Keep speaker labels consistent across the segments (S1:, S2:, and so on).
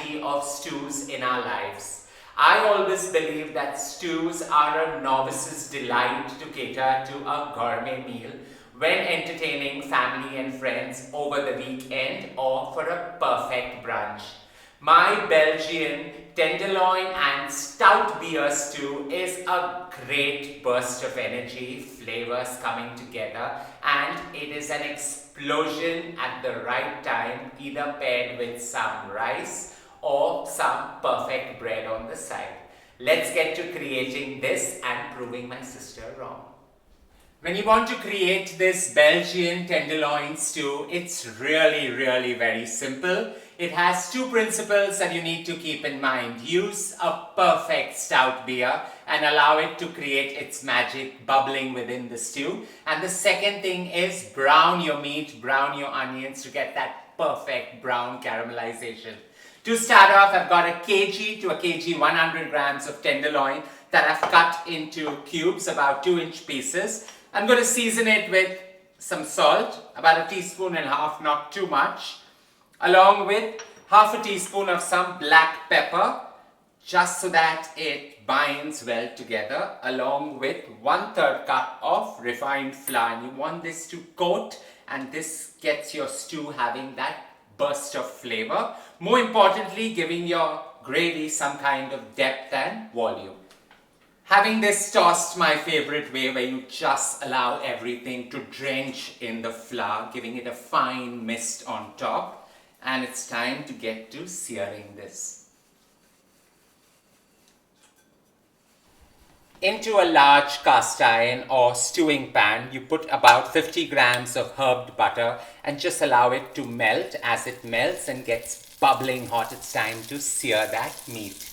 S1: variety of stews in our lives. I always believe that stews are a novice's delight to cater to a gourmet meal when entertaining family and friends over the weekend or for a perfect brunch. My Belgian Tenderloin and Stout beer stew is a great burst of energy, flavors coming together, and it is an explosion at the right time, either paired with some rice or some perfect bread on the side. Let's get to creating this and proving my sister wrong. When you want to create this Belgian tenderloin stew, it's really very simple. It has two principles that you need to keep in mind. Use a perfect stout beer and allow it to create its magic bubbling within the stew. And the second thing is brown your meat, brown your onions to get that perfect brown caramelization. To start off, I've got a kg to a kg 100 grams of tenderloin that I've cut into cubes, about 2-inch pieces. I'm going to season it with some salt, about 1.5 teaspoons, not too much, along with 1/2 teaspoon of some black pepper, just so that it binds well together, along with 1/3 cup of refined flour. And you want this to coat, and this gets your stew having that burst of flavor. More importantly, giving your gravy some kind of depth and volume. Having this tossed my favorite way, where you just allow everything to drench in the flour, giving it a fine mist on top. And it's time to get to searing this. Into a large cast iron or stewing pan, you put about 50 grams of herbed butter and just allow it to melt. As it melts and gets bubbling hot, it's time to sear that meat.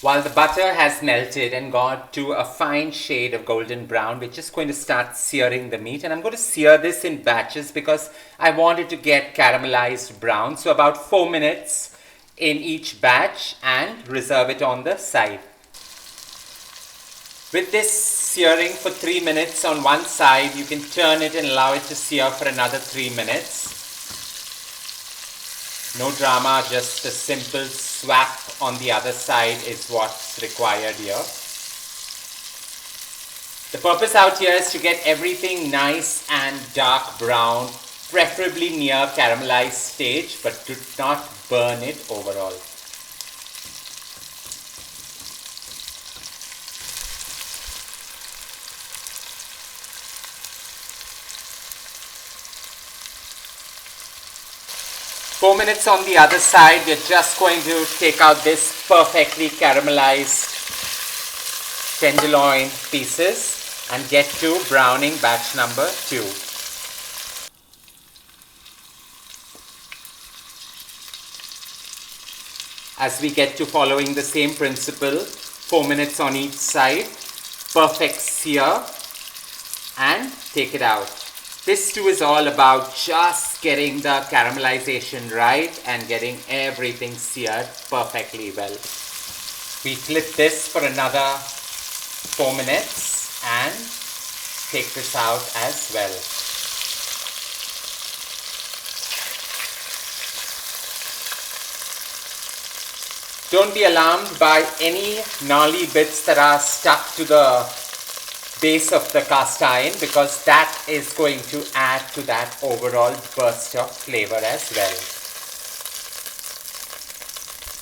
S1: While the butter has melted and got to a fine shade of golden brown, we're just going to start searing the meat. And I'm going to sear this in batches because I want it to get caramelized brown. So about 4 minutes in each batch, and reserve it on the side. With this searing for 3 minutes on one side, you can turn it and allow it to sear for another 3 minutes. No drama, just a simple swap on the other side is what's required here. The purpose out here is to get everything nice and dark brown, preferably near caramelized stage, but do not burn it overall. Four minutes on the other side, we're just going to take out this perfectly caramelized tenderloin pieces and get to browning batch number 2. As we get to following the same principle, 4 minutes on each side, perfect sear, and take it out. This stew is all about just getting the caramelization right and getting everything seared perfectly well. We flip this for another 4 minutes and take this out as well. Don't be alarmed by any gnarly bits that are stuck to the base of the cast iron, because that is going to add to that overall burst of flavor as well.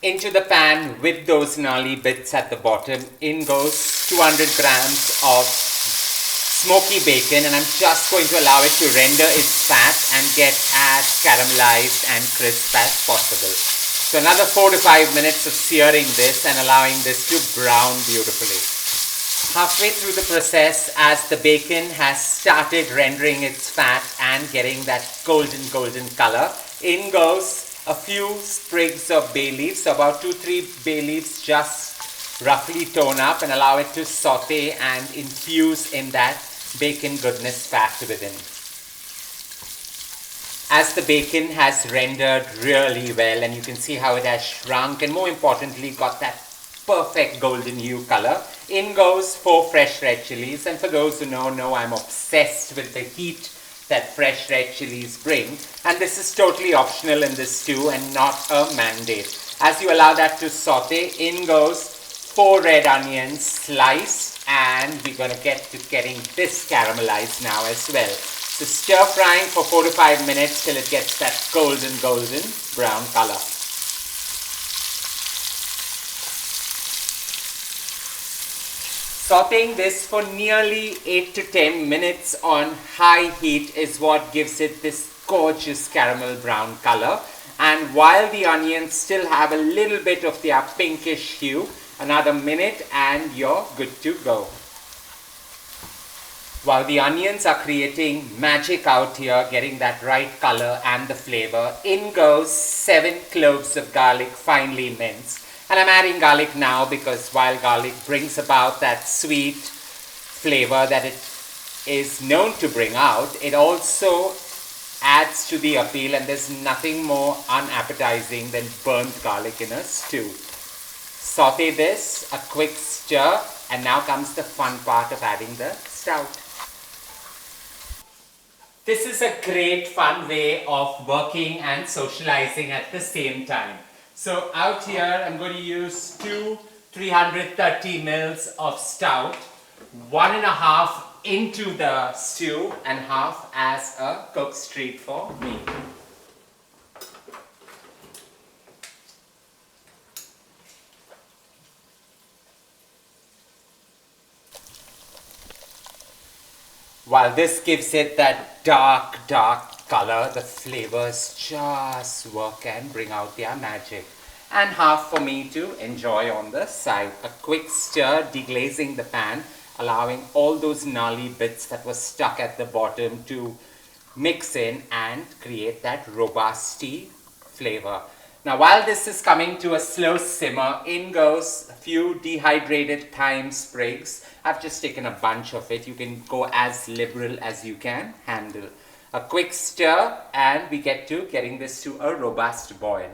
S1: Into the pan with those gnarly bits at the bottom, in goes 200 grams of smoky bacon, and I'm just going to allow it to render its fat and get as caramelized and crisp as possible. So another 4 to 5 minutes of searing this and allowing this to brown beautifully. Halfway through the process, as the bacon has started rendering its fat and getting that golden color, in goes a few sprigs of bay leaves, so about 2-3 bay leaves just roughly torn up, and allow it to saute and infuse in that bacon goodness fat within. As the bacon has rendered really well, and you can see how it has shrunk and more importantly got that perfect golden hue color, in goes 4 fresh red chilies. And for those who know I'm obsessed with the heat that fresh red chilies bring. And this is totally optional in this stew and not a mandate. As you allow that to saute, in goes 4 red onions sliced, and we're going to get to getting this caramelized now as well. So stir frying for 4 to 5 minutes till it gets that golden brown color. Sauteing this for nearly 8 to 10 minutes on high heat is what gives it this gorgeous caramel brown color. And while the onions still have a little bit of their pinkish hue, another minute and you're good to go. While the onions are creating magic out here, getting that right color and the flavor, in goes 7 cloves of garlic finely minced. And I'm adding garlic now because while garlic brings about that sweet flavor that it is known to bring out, it also adds to the appeal, and there's nothing more unappetizing than burnt garlic in a stew. Saute this, a quick stir, and now comes the fun part of adding the stout. This is a great fun way of working and socializing at the same time. So out here I'm going to use 2 330 mils of stout, 1.5 into the stew and half as a cook's treat for me. While this gives it that dark color, the flavors just work and bring out their magic. And half for me to enjoy on the side. A quick stir, deglazing the pan, allowing all those gnarly bits that were stuck at the bottom to mix in and create that robusty flavor. Now while this is coming to a slow simmer, in goes a few dehydrated thyme sprigs. I've just taken a bunch of it. You can go as liberal as you can handle. A quick stir and we get to getting this to a robust boil.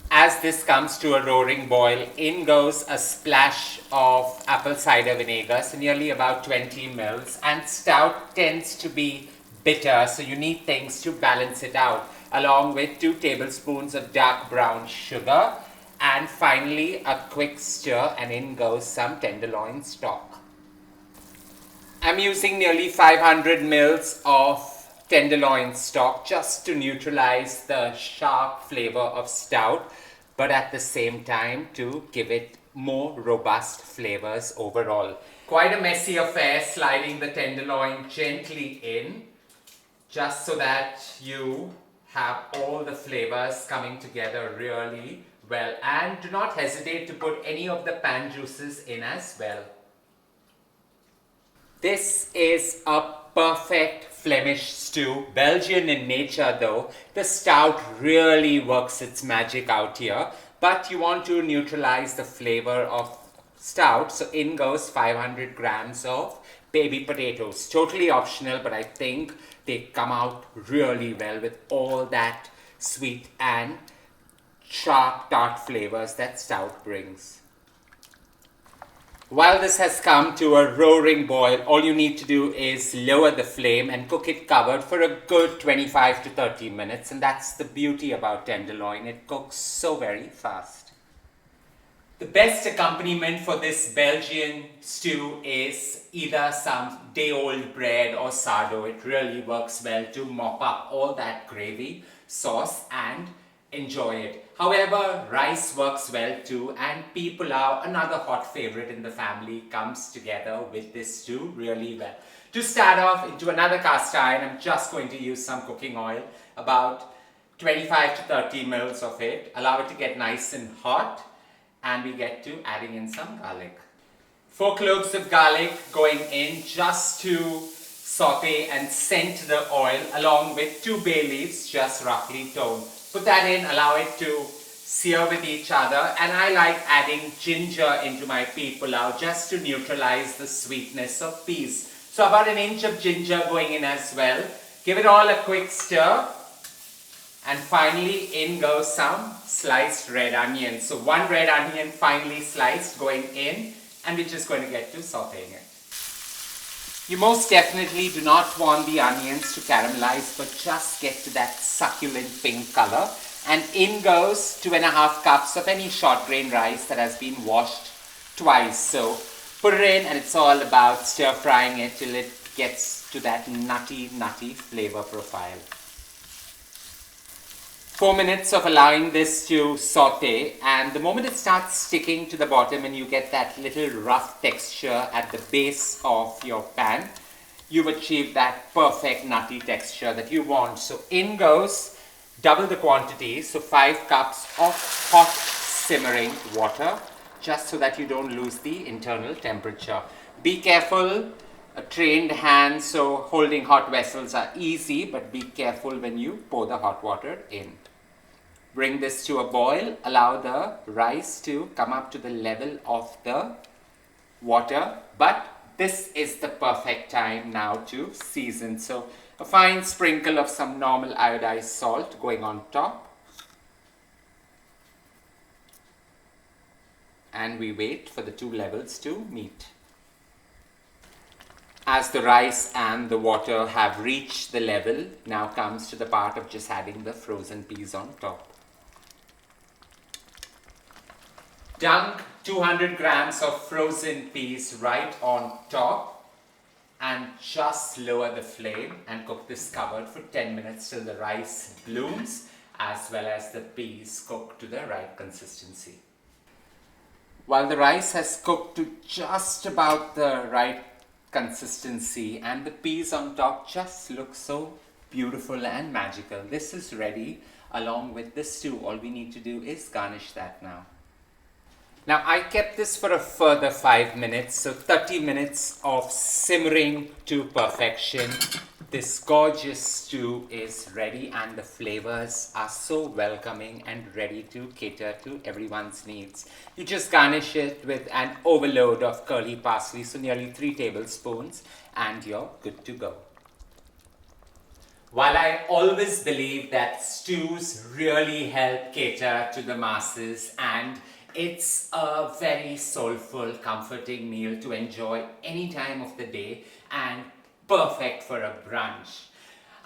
S1: As this comes to a roaring boil, in goes a splash of apple cider vinegar, so nearly about 20 mils. And stout tends to be bitter, so you need things to balance it out, along with 2 tablespoons of dark brown sugar. And finally, a quick stir, and in goes some tenderloin stock. I'm using nearly 500 mils of tenderloin stock just to neutralize the sharp flavor of stout, but at the same time to give it more robust flavors overall. Quite a messy affair sliding the tenderloin gently in, just so that you have all the flavors coming together really well. And do not hesitate to put any of the pan juices in as well. This is a perfect Flemish stew, Belgian in nature though. The stout really works its magic out here, but you want to neutralize the flavor of stout, so in goes 500 grams of baby potatoes. Totally optional, but I think they come out really well with all that sweet and sharp tart flavors that stout brings. While this has come to a roaring boil, all you need to do is lower the flame and cook it covered for a good 25 to 30 minutes. And that's the beauty about tenderloin. It cooks so very fast. The best accompaniment for this Belgian stew is either some day-old bread or sourdough. It really works well to mop up all that gravy, sauce, and enjoy it. However, rice works well too, and Pea Pilaff, another hot favorite in the family, comes together with this stew really well. To start off, into another cast iron, I'm just going to use some cooking oil, about 25 to 30 mils of it. Allow it to get nice and hot, and we get to adding in some garlic. 4 cloves of garlic going in just to saute and scent the oil, along with 2 bay leaves just roughly toned. Put that in, allow it to sear with each other, and I like adding ginger into my Pea Pilaff just to neutralize the sweetness of peas. So about an inch of ginger going in as well. Give it all a quick stir, and finally in goes some sliced red onion. So 1 red onion finely sliced going in, and we're just going to get to sauteing it. You most definitely do not want the onions to caramelize, but just get to that succulent pink color. And in goes 2.5 cups of any short grain rice that has been washed twice. So put it in, and it's all about stir frying it till it gets to that nutty flavor profile. 4 minutes of allowing this to saute, and the moment it starts sticking to the bottom and you get that little rough texture at the base of your pan, you've achieved that perfect nutty texture that you want. So in goes double the quantity, so 5 cups of hot simmering water, just so that you don't lose the internal temperature. Be careful, a trained hand, so holding hot vessels are easy, but be careful when you pour the hot water in. Bring this to a boil, allow the rice to come up to the level of the water, but this is the perfect time now to season. So a fine sprinkle of some normal iodized salt going on top. And we wait for the 2 levels to meet. As the rice and the water have reached the level, now comes to the part of just adding the frozen peas on top. Dunk 200 grams of frozen peas right on top, and just lower the flame and cook this covered for 10 minutes till the rice blooms, as well as the peas cook to the right consistency. While the rice has cooked to just about the right consistency and the peas on top just look so beautiful and magical, this is ready along with the stew. All we need to do is garnish that now. Now I kept this for a further 5 minutes, so 30 minutes of simmering to perfection. This gorgeous stew is ready, and the flavors are so welcoming and ready to cater to everyone's needs. You just garnish it with an overload of curly parsley, so nearly 3 tablespoons, and you're good to go. While I always believe that stews really help cater to the masses, and it's a very soulful, comforting meal to enjoy any time of the day and perfect for a brunch,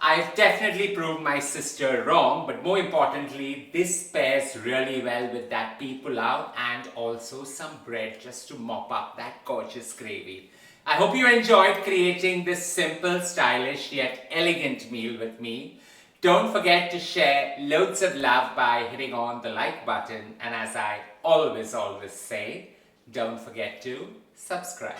S1: I've definitely proved my sister wrong, but more importantly, this pairs really well with that pea pilaff and also some bread just to mop up that gorgeous gravy. I hope you enjoyed creating this simple, stylish yet elegant meal with me. Don't forget to share loads of love by hitting on the like button, and as I always say, don't forget to subscribe.